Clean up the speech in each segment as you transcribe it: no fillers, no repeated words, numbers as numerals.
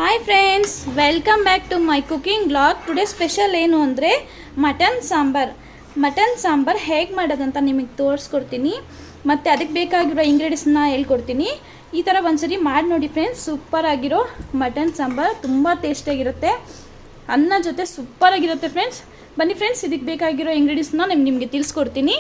Hi friends, welcome back to my cooking blog. Today special ಏನು ಅಂದರೆ mutton sambar ಹೇಗೆ ಮಾಡೋದಂತ ನಿಮಗೆ ತೋರಿಸ್ಕೊಡ್ತೀನಿ. ಮತ್ತು ಅದಕ್ಕೆ ಬೇಕಾಗಿರೋ ಇಂಗ್ರೀಡಿಯೆಂಟ್ಸ್ನ ಹೇಳ್ಕೊಡ್ತೀನಿ. ಈ ಥರ ಒಂದ್ಸರಿ ಮಾಡಿ ನೋಡಿ ಫ್ರೆಂಡ್ಸ್. ಸೂಪರಾಗಿರೋ ಮಟನ್ ಸಾಂಬಾರ್ ತುಂಬ ಟೇಸ್ಟಿಯಾಗಿರುತ್ತೆ. ಅನ್ನ ಜೊತೆ ಸೂಪರಾಗಿರುತ್ತೆ ಫ್ರೆಂಡ್ಸ್. ಬನ್ನಿ ಫ್ರೆಂಡ್ಸ್, ಇದಕ್ಕೆ ಬೇಕಾಗಿರೋ ಇಂಗ್ರೀಡಿಯೆಂಟ್ಸ್ನ ನಿಮಗೆ ತಿಳಿಸ್ಕೊಡ್ತೀನಿ.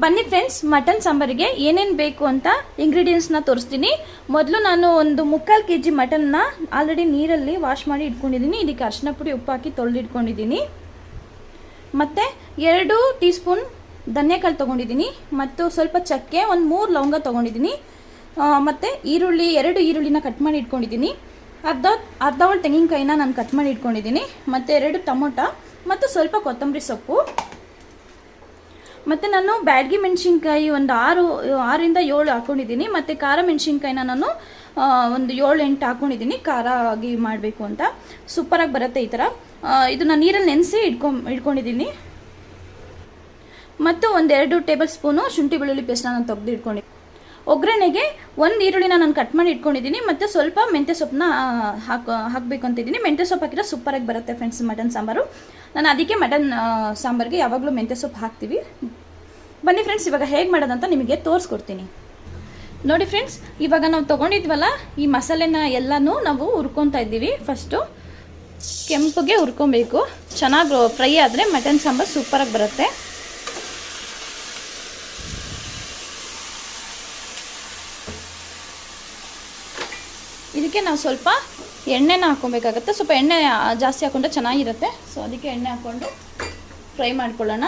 ಬನ್ನಿ ಫ್ರೆಂಡ್ಸ್, ಮಟನ್ ಸಾಂಬಾರಿಗೆ ಏನೇನು ಬೇಕು ಅಂತ ಇಂಗ್ರೀಡಿಯೆಂಟ್ಸ್ನ ತೋರಿಸ್ತೀನಿ. ಮೊದಲು ನಾನು ಒಂದು 3/4 kg ಮಟನ್ನ ಆಲ್ರೆಡಿ ನೀರಲ್ಲಿ ವಾಶ್ ಮಾಡಿ ಇಟ್ಕೊಂಡಿದ್ದೀನಿ. ಇದಕ್ಕೆ ಅರಿಶಿನ ಪುಡಿ, ಉಪ್ಪು ಹಾಕಿ ತೊಳೆದಿಟ್ಕೊಂಡಿದ್ದೀನಿ. ಮತ್ತು 2 ಟೀ ಸ್ಪೂನ್ ಧನಿಯಾಕಾಳು ತೊಗೊಂಡಿದ್ದೀನಿ. ಮತ್ತು ಸ್ವಲ್ಪ ಚಕ್ಕೆ, ಒಂದು 3 ಲವಂಗ ತೊಗೊಂಡಿದ್ದೀನಿ. ಮತ್ತು ಈರುಳ್ಳಿ, 2 ಈರುಳ್ಳಿನ ಕಟ್ ಮಾಡಿ ಇಟ್ಕೊಂಡಿದ್ದೀನಿ. ಅರ್ಧ ತೆಂಗಿನಕಾಯಿನ ನಾನು ಕಟ್ ಮಾಡಿ ಇಟ್ಕೊಂಡಿದ್ದೀನಿ. ಮತ್ತು 2 ಟೊಮೊಟೊ ಮತ್ತು ಸ್ವಲ್ಪ ಕೊತ್ತಂಬರಿ ಸೊಪ್ಪು. ಮತ್ತು ನಾನು ಬ್ಯಾಡಗಿ ಮೆಣಸಿನ್ಕಾಯಿ ಒಂದು 6ರಿಂದ 7 ಹಾಕ್ಕೊಂಡಿದ್ದೀನಿ. ಮತ್ತು ಖಾರ ಮೆಣಸಿನ್ಕಾಯಿನ ನಾನು ಒಂದು 7-8 ಹಾಕ್ಕೊಂಡಿದ್ದೀನಿ, ಖಾರ ಆಗಿ ಮಾಡಬೇಕು ಅಂತ. ಸೂಪರಾಗಿ ಬರುತ್ತೆ ಈ ಥರ. ಇದು ನಾನು ನೀರಲ್ಲಿ ನೆನೆಸಿ ಇಟ್ಕೊಂಡಿದ್ದೀನಿ. ಮತ್ತು ಒಂದು 2 ಟೇಬಲ್ ಸ್ಪೂನು ಶುಂಠಿ ಬೆಳ್ಳುಳ್ಳಿ ಪೇಸ್ಟ್ನ ನಾನು ತೆಗೆದು ಇಟ್ಕೊಂಡಿದ್ದೀನಿ. ಒಗ್ಗರಣೆಗೆ 1 ಈರುಳ್ಳಿನ ನಾನು ಕಟ್ ಮಾಡಿ ಇಟ್ಕೊಂಡಿದ್ದೀನಿ. ಮತ್ತು ಸ್ವಲ್ಪ ಮೆಂತ್ಯ ಸೊಪ್ಪನ್ನ ಹಾಕಬೇಕು ಅಂತಿದ್ದೀನಿ. ಮೆಂತ್ಯ ಸೊಪ್ಪು ಹಾಕಿದ್ರೆ ಸೂಪರಾಗಿ ಬರುತ್ತೆ ಫ್ರೆಂಡ್ಸ್ ಮಟನ್ ಸಾಂಬಾರು. ನಾನು ಅದಕ್ಕೆ ಮಟನ್ ಸಾಂಬಾರಿಗೆ ಯಾವಾಗಲೂ ಮೆಂತ್ಯ ಸೊಪ್ಪು ಹಾಕ್ತೀವಿ. ಬನ್ನಿ ಫ್ರೆಂಡ್ಸ್, ಇವಾಗ ಹೇಗೆ ಮಾಡೋದಂತ ನಿಮಗೆ ತೋರಿಸ್ಕೊಡ್ತೀನಿ. ನೋಡಿ ಫ್ರೆಂಡ್ಸ್, ಇವಾಗ ನಾವು ತೊಗೊಂಡಿದ್ವಲ್ಲ ಈ ಮಸಾಲೆನ ಎಲ್ಲನೂ ನಾವು ಹುರ್ಕೊತಾ ಇದ್ದೀವಿ. ಫಸ್ಟು ಕೆಂಪಗೆ ಹುರ್ಕೊಬೇಕು. ಚೆನ್ನಾಗಿ ಫ್ರೈ ಆದರೆ ಮಟನ್ ಸಾಂಬಾರು ಸೂಪರಾಗಿ ಬರುತ್ತೆ. ಇದಕ್ಕೆ ನಾವು ಸ್ವಲ್ಪ ಎಣ್ಣೆನ ಹಾಕ್ಕೊಬೇಕಾಗತ್ತೆ. ಸ್ವಲ್ಪ ಎಣ್ಣೆ ಜಾಸ್ತಿ ಹಾಕ್ಕೊಂಡ್ರೆ ಚೆನ್ನಾಗಿರುತ್ತೆ. ಸೊ ಅದಕ್ಕೆ ಎಣ್ಣೆ ಹಾಕ್ಕೊಂಡು ಫ್ರೈ ಮಾಡ್ಕೊಳ್ಳೋಣ.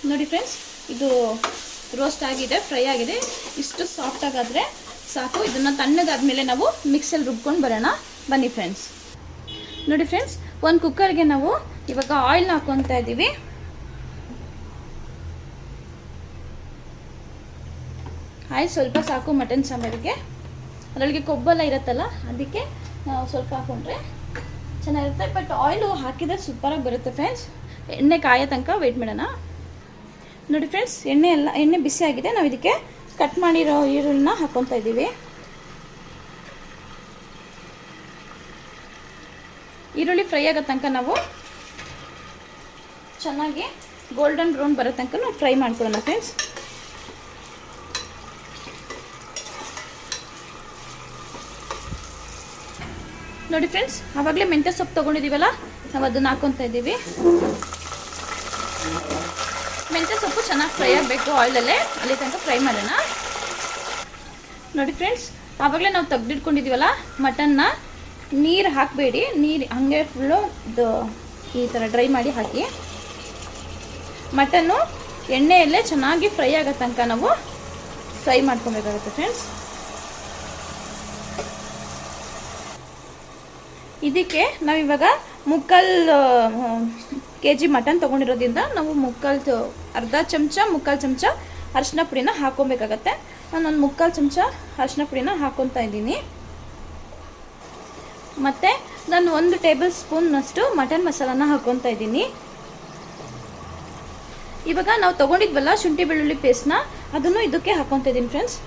ನೋಡಿ ಫ್ರೆಂಡ್ಸ್, ಇದು ರೋಸ್ಟ್ ಆಗಿದೆ, ಫ್ರೈ ಆಗಿದೆ. ಇಷ್ಟು ಸಾಫ್ಟಾಗಾದರೆ ಸಾಕು. ಇದನ್ನು ತಣ್ಣಗಾದ್ಮೇಲೆ ನಾವು ಮಿಕ್ಸಲ್ಲಿ ರುಬ್ಕೊಂಡು ಬರೋಣ. ಬನ್ನಿ ಫ್ರೆಂಡ್ಸ್. ನೋಡಿ ಫ್ರೆಂಡ್ಸ್, ಒಂದು ಕುಕ್ಕರ್ಗೆ ನಾವು ಇವಾಗ ಆಯಿಲ್ನ ಹಾಕ್ಕೊತಾ ಇದ್ದೀವಿ. ಆಯಿಲ್ ಸ್ವಲ್ಪ ಸಾಕು ಮಟನ್ ಸಾಂಬಾರಿಗೆ. ಅದರೊಳಗೆ ಕೊಬ್ಬೆಲ್ಲ ಇರುತ್ತಲ್ಲ, ಅದಕ್ಕೆ ನಾವು ಸ್ವಲ್ಪ ಹಾಕ್ಕೊಂಡ್ರೆ ಚೆನ್ನಾಗಿರುತ್ತೆ. ಬಟ್ ಆಯಿಲು ಹಾಕಿದರೆ ಸೂಪರಾಗಿ ಬರುತ್ತೆ ಫ್ರೆಂಡ್ಸ್. ಎಣ್ಣೆ ಕಾಯೋ ತನಕ ವೆಯ್ಟ್ ಮಾಡೋಣ. ನೋಡಿ ಫ್ರೆಂಡ್ಸ್, ಎಣ್ಣೆ ಬಿಸಿ ಆಗಿದೆ. ನಾವು ಇದಕ್ಕೆ ಕಟ್ ಮಾಡಿರೋ ಈರುಳ್ಳಿನ ಹಾಕ್ಕೊತಾ ಇದ್ದೀವಿ. ಈರುಳ್ಳಿ ಫ್ರೈ ಆಗೋ ತನಕ ನಾವು ಚೆನ್ನಾಗಿ ಗೋಲ್ಡನ್ ಬ್ರೌನ್ ಬರೋ ತನಕ ನಾವು ಫ್ರೈ ಮಾಡ್ಕೊಳ್ಳೋಣ ಫ್ರೆಂಡ್ಸ್. ನೋಡಿ ಫ್ರೆಂಡ್ಸ್, ಆವಾಗಲೇ ಮೆಂತ್ಯ ಸೊಪ್ಪು ತೊಗೊಂಡಿದ್ದೀವಲ್ಲ, ನಾವು ಅದನ್ನು ಹಾಕ್ಕೊತಾ ಇದ್ದೀವಿ. ಮೆಂತ್ಯ ಸೊಪ್ಪು ಚೆನ್ನಾಗಿ ಫ್ರೈ ಆಗಬೇಕು ಆಯಿಲಲ್ಲೇ, ಅಲ್ಲಿ ತನಕ ಫ್ರೈ ಮಾಡೋಣ. ನೋಡಿ ಫ್ರೆಂಡ್ಸ್, ಆವಾಗಲೇ ನಾವು ತೆಗೆದಿಟ್ಕೊಂಡಿದ್ದೀವಲ್ಲ ಮಟನ್ನ, ನೀರು ಹಾಕಬೇಡಿ. ನೀರು ಹಾಗೆ ಫುಲ್ಲು ಈ ಥರ ಡ್ರೈ ಮಾಡಿ ಹಾಕಿ. ಮಟನ್ನು ಎಣ್ಣೆಯಲ್ಲೇ ಚೆನ್ನಾಗಿ ಫ್ರೈ ಆಗೋ ತನಕ ನಾವು ಫ್ರೈ ಮಾಡ್ಕೊಬೇಕಾಗುತ್ತೆ ಫ್ರೆಂಡ್ಸ್. ಇದಕ್ಕೆ ನಾವಿವಾಗ 3/4 kg ಮಟನ್ ತೊಗೊಂಡಿರೋದ್ರಿಂದ ನಾವು ಅರ್ಧ ಚಮಚ 3/4 ಚಮಚ ಅರಿಶಿನ ಪುಡಿನ ಹಾಕ್ಕೊಬೇಕಾಗತ್ತೆ. ನಾನೊಂದು 3/4 ಚಮಚ ಅರಿಶಿನ ಪುಡಿನ ಹಾಕ್ಕೊತಾ ಇದ್ದೀನಿ. ಮತ್ತು ನಾನು 1 ಟೇಬಲ್ ಸ್ಪೂನ್ನಷ್ಟು ಮಟನ್ ಮಸಾಲಾನ ಹಾಕ್ಕೊತಾ ಇದ್ದೀನಿ. ಇವಾಗ ನಾವು ತೊಗೊಂಡಿದ್ವಲ್ಲ ಶುಂಠಿ ಬೆಳ್ಳುಳ್ಳಿ ಪೇಸ್ಟ್ನ, ಅದನ್ನು ಇದಕ್ಕೆ ಹಾಕ್ಕೊತಾ ಇದ್ದೀನಿ ಫ್ರೆಂಡ್ಸ್.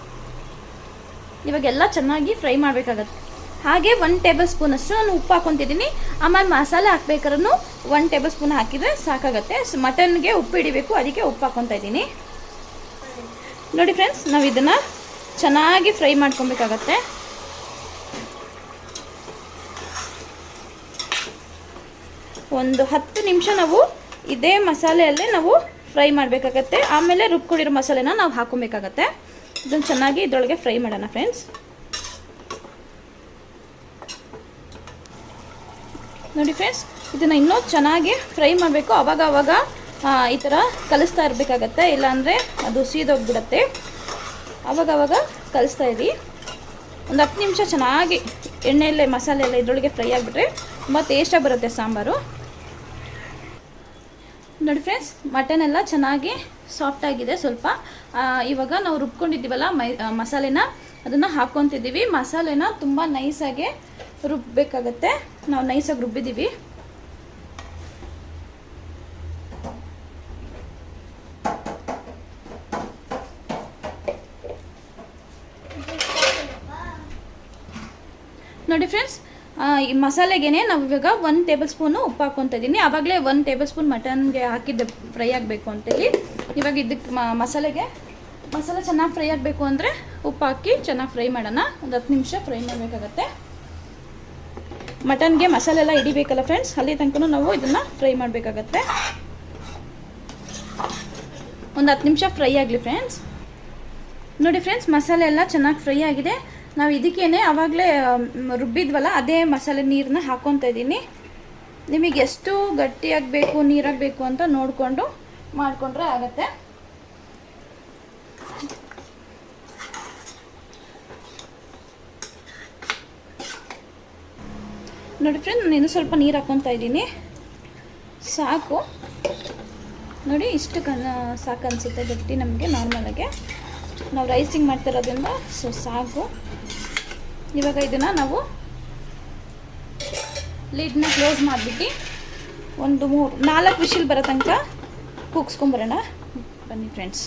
ಇವಾಗೆಲ್ಲ ಚೆನ್ನಾಗಿ ಫ್ರೈ ಮಾಡಬೇಕಾಗತ್ತೆ. ಹಾಗೆ 1 ಟೇಬಲ್ ಸ್ಪೂನಷ್ಟು ನಾನು ಉಪ್ಪು ಹಾಕ್ಕೊತಿದ್ದೀನಿ. ಆಮೇಲೆ ಮಸಾಲೆ ಹಾಕ್ಬೇಕಾದ್ರೂ 1 ಟೇಬಲ್ ಸ್ಪೂನ್ ಹಾಕಿದರೆ ಸಾಕಾಗತ್ತೆ. ಮಟನ್ಗೆ ಉಪ್ಪು ಹಿಡಿಬೇಕು, ಅದಕ್ಕೆ ಉಪ್ಪು ಹಾಕ್ಕೊತಾ ಇದ್ದೀನಿ. ನೋಡಿ ಫ್ರೆಂಡ್ಸ್, ನಾವು ಇದನ್ನು ಚೆನ್ನಾಗಿ ಫ್ರೈ ಮಾಡ್ಕೊಬೇಕಾಗತ್ತೆ. ಒಂದು 10 ನಿಮಿಷ ನಾವು ಇದೇ ಮಸಾಲೆಯಲ್ಲೇ ನಾವು ಫ್ರೈ ಮಾಡಬೇಕಾಗತ್ತೆ. ಆಮೇಲೆ ರುಬ್ಕೊಂಡಿರೋ ಮಸಾಲೆನ ನಾವು ಹಾಕ್ಕೊಬೇಕಾಗತ್ತೆ. ಇದನ್ನು ಚೆನ್ನಾಗಿ ಇದರೊಳಗೆ ಫ್ರೈ ಮಾಡೋಣ ಫ್ರೆಂಡ್ಸ್. ನೋಡಿ ಫ್ರೆಂಡ್ಸ್, ಇದನ್ನು ಇನ್ನೂ ಚೆನ್ನಾಗಿ ಫ್ರೈ ಮಾಡಬೇಕು. ಆವಾಗ ಈ ಥರ ಕಲಿಸ್ತಾ ಇರಬೇಕಾಗತ್ತೆ, ಇಲ್ಲಾಂದರೆ ಅದು ಸೀದೋಗ್ಬಿಡುತ್ತೆ. ಆವಾಗ ಕಲಿಸ್ತಾ ಇರಿ. ಒಂದು 10 ನಿಮಿಷ ಚೆನ್ನಾಗಿ ಎಣ್ಣೆಯಲ್ಲೇ ಮಸಾಲೆ ಎಲ್ಲ ಇದರೊಳಗೆ ಫ್ರೈ ಆಗಿಬಿಟ್ರೆ ತುಂಬ ಟೇಸ್ಟಾಗಿ ಬರುತ್ತೆ ಸಾಂಬಾರು. ನೋಡಿ ಫ್ರೆಂಡ್ಸ್, ಮಟನ್ ಎಲ್ಲ ಚೆನ್ನಾಗಿ ಸಾಫ್ಟಾಗಿದೆ ಸ್ವಲ್ಪ. ಇವಾಗ ನಾವು ರುಬ್ಕೊಂಡಿದ್ದೀವಲ್ಲ ಮಸಾಲೆನ, ಅದನ್ನು ಹಾಕ್ಕೊತಿದ್ದೀವಿ. ಮಸಾಲೆನ ತುಂಬ ನೈಸಾಗಿ ರುಬ್ಬಬೇಕಾಗತ್ತೆ. ನಾವು ನೈಸಾಗಿ ರುಬ್ಬಿದ್ದೀವಿ. ನೋಡಿ ಫ್ರೆಂಡ್ಸ್, ಈ ಮಸಾಲೆಗೆ ನಾವು ಇವಾಗ 1 ಟೇಬಲ್ ಸ್ಪೂನು ಉಪ್ಪು ಹಾಕ್ಕೊತಾ ಇದ್ದೀನಿ. ಆವಾಗಲೇ 1 ಟೇಬಲ್ ಸ್ಪೂನ್ ಮಟನ್ಗೆ ಹಾಕಿದ್ದೆ ಫ್ರೈ ಆಗಬೇಕು ಅಂತೇಳಿ. ಇವಾಗ ಇದಕ್ಕೆ ಮಸಾಲೆ ಚೆನ್ನಾಗಿ ಫ್ರೈ ಆಗಬೇಕು ಅಂದರೆ ಉಪ್ಪು ಹಾಕಿ ಚೆನ್ನಾಗಿ ಫ್ರೈ ಮಾಡೋಣ. ಒಂದು 10 ನಿಮಿಷ ಫ್ರೈ ಮಾಡಬೇಕಾಗತ್ತೆ. ಮಟನ್ಗೆ ಮಸಾಲೆ ಎಲ್ಲ ಹಿಡಿಬೇಕಲ್ಲ ಫ್ರೆಂಡ್ಸ್, ಅಲ್ಲಿ ತನಕ ನಾವು ಇದನ್ನು ಫ್ರೈ ಮಾಡಬೇಕಾಗತ್ತೆ. ಒಂದು 10 ನಿಮಿಷ ಫ್ರೈ ಆಗಲಿ ಫ್ರೆಂಡ್ಸ್. ನೋಡಿ ಫ್ರೆಂಡ್ಸ್, ಮಸಾಲೆ ಎಲ್ಲ ಚೆನ್ನಾಗಿ ಫ್ರೈ ಆಗಿದೆ. ನಾವು ಇದಕ್ಕೇನೆ ಆವಾಗಲೇ ರುಬ್ಬಿದ್ವಲ್ಲ ಅದೇ ಮಸಾಲೆ ನೀರನ್ನ ಹಾಕ್ಕೊತಾ ಇದ್ದೀನಿ. ನಿಮಗೆ ಎಷ್ಟು ಗಟ್ಟಿಯಾಗಬೇಕು ನೀರಾಗಬೇಕು ಅಂತ ನೋಡಿಕೊಂಡು ಮಾಡಿಕೊಂಡ್ರೆ ಆಗುತ್ತೆ. ನೋಡಿ ಫ್ರೆಂಡ್, ನಾನು ಇನ್ನೂ ಸ್ವಲ್ಪ ನೀರು ಹಾಕ್ಕೊತಾ ಇದ್ದೀನಿ. ಸಾಕು ನೋಡಿ, ಇಷ್ಟು ಸಾಕು ಅನಿಸುತ್ತೆ ಗಟ್ಟಿ ನಮಗೆ. ನಾರ್ಮಲಾಗೆ ನಾವು ರೈಸಿಂಗ್ ಮಾಡ್ತಿರೋದ್ರಿಂದ ಸಾಕು. ಇವಾಗ ಇದನ್ನು ನಾವು ಲಿಡ್ನ ಕ್ಲೋಸ್ ಮಾಡಿಬಿಟ್ಟು ಒಂದು 3-4 ವಿಷಲ್ ಬರೋ ತನಕ ಕೂಗಿಸ್ಕೊಂಬರೋಣ. ಬನ್ನಿ ಫ್ರೆಂಡ್ಸ್.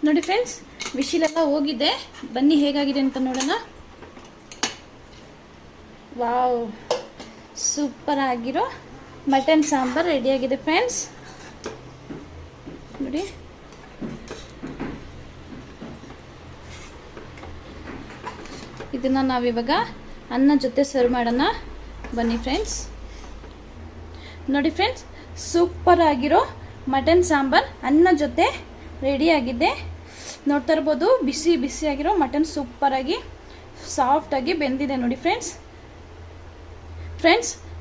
ನೋಡಿ ಫ್ರೆಂಡ್ಸ್, ವಿಶಿಲೆಲ್ಲ ಹೋಗಿದೆ. ಬನ್ನಿ ಹೇಗಾಗಿದೆ ಅಂತ ನೋಡೋಣ. ವಾವ್, ಸೂಪರ್ ಆಗಿರೋ ಮಟನ್ ಸಾಂಬಾರ್ ರೆಡಿಯಾಗಿದೆ ಫ್ರೆಂಡ್ಸ್. ನೋಡಿ, ಇದನ್ನು ನಾವಿವಾಗ ಅನ್ನ ಜೊತೆ ಸರ್ವ್ ಮಾಡೋಣ. ಬನ್ನಿ ಫ್ರೆಂಡ್ಸ್. ನೋಡಿ ಫ್ರೆಂಡ್ಸ್, ಸೂಪರ್ ಆಗಿರೋ ಮಟನ್ ಸಾಂಬಾರ್ ಅನ್ನ ಜೊತೆ ರೆಡಿಯಾಗಿದೆ. ನೋಡ್ತಾ ಇರ್ಬೋದು, ಬಿಸಿ ಬಿಸಿಯಾಗಿರೋ ಮಟನ್ ಸೂಪರಾಗಿ ಸಾಫ್ಟಾಗಿ ಬೆಂದಿದೆ ನೋಡಿ ಫ್ರೆಂಡ್ಸ್.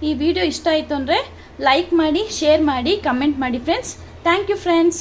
ಈ ವಿಡಿಯೋ ಇಷ್ಟ ಆಯಿತು ಅಂದರೆ ಲೈಕ್ ಮಾಡಿ, ಶೇರ್ ಮಾಡಿ, ಕಮೆಂಟ್ ಮಾಡಿ ಫ್ರೆಂಡ್ಸ್. Thank you friends.